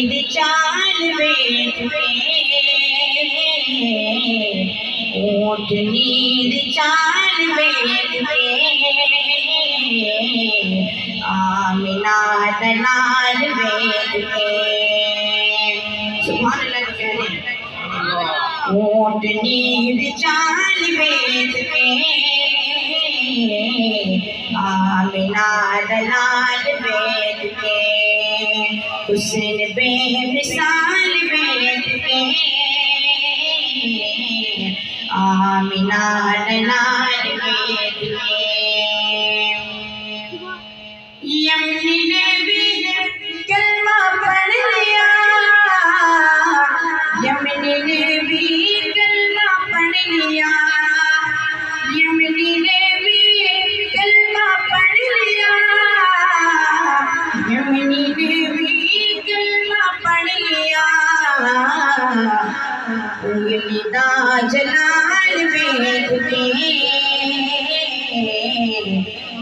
نیند چال بیٹھ کے اونٹ نیند چال بیٹھ کے آمنہ دلال بیٹھ کے سبحان اللہ کہہ رہے ہیں اونٹ نیند چال بیٹھ کے آمنہ دلال بیٹھ کے حسن بے مثال بیٹھ کے آمنہ دلال بیٹھ کے یمنی نے بھی کلمہ پڑھ لیا یمنی نے بھی کلمہ پڑھ لیا یمنی نے بھی کلمہ پڑھ لیا یمنی نے بھی کلمہ پڑھ لیا انگلی دا جلال بیٹھ کے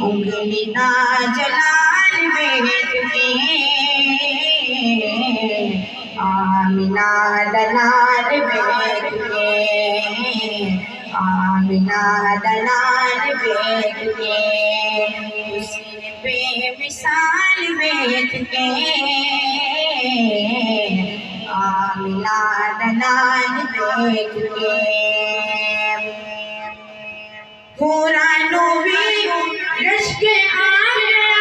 انگلی دا جلال بیٹھ کے آمنہ دلال بیٹھ کے آمنہ دلال بیٹھ کے حسن بے مثال بیٹھ کے آمنہ دلال بیٹھ کے پورا نوری رشک آ گیا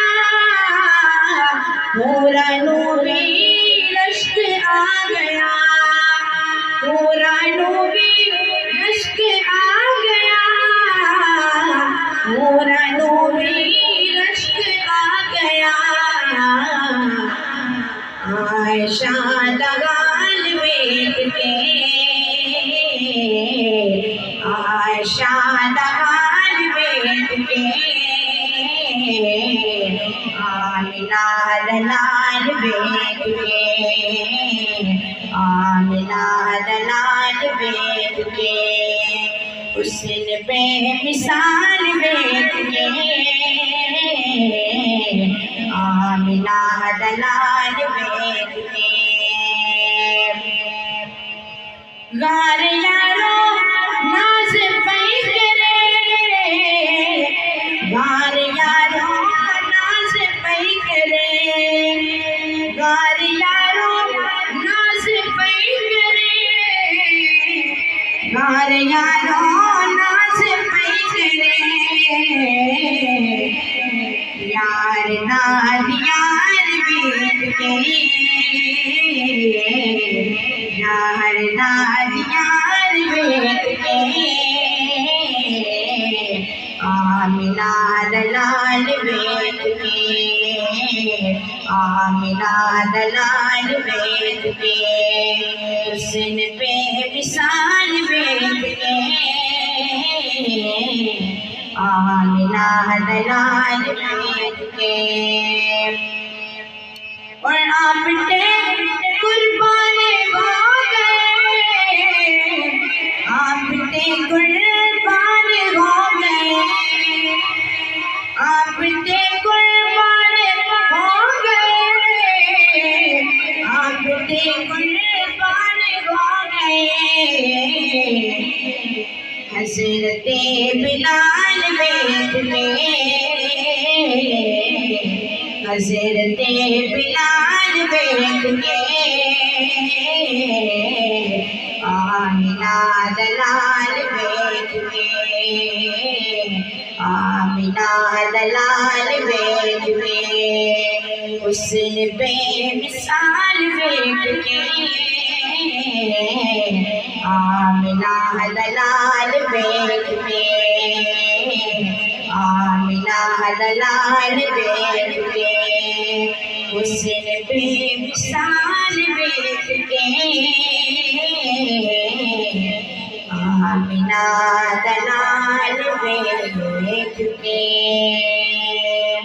پورا نوری رشک آ گیا پورا نوری رشک آ گیا پورا نوری رشک آ گیا عائشہ دلال بیٹھ کے عائشہ دلال بیٹھ کے آمنہ دلال بیٹھ کے آمنہ دلال بیٹھ کے حسن بے مثال بیٹھ کے آمنہ دلال بیٹھ کے غار یارو ناز پئی کرے غار یارو ناز پئی کرے غار یارو ناز پئی کرے غار یارو ناز پئی کرے یار ناد یار بیٹھ کے یار ناد یار بیٹھ کے آمنہ دلال بیٹھ کے آمنہ دلال بیٹھ کے حسن بے مثال بیٹھ کے آمنہ دلال بیٹھ کے اور آپ تے قربان ہو گئے آپ تے قربان ہو گئے آپ تے قربان ہو گئے آپ تے قربان ہو گئے حضرت بلال بیٹھ کے حضرت بلال بیٹھ کے آمنہ دلال بیٹھ کے آمنہ دلال بیٹھ کے حسن بے مثال بیٹھ کے آمنہ دلال بیٹھ کے آمنہ دلال بیٹھ کے حسن بے مثال بیٹھ کے آمنہ دلال بیٹھ کے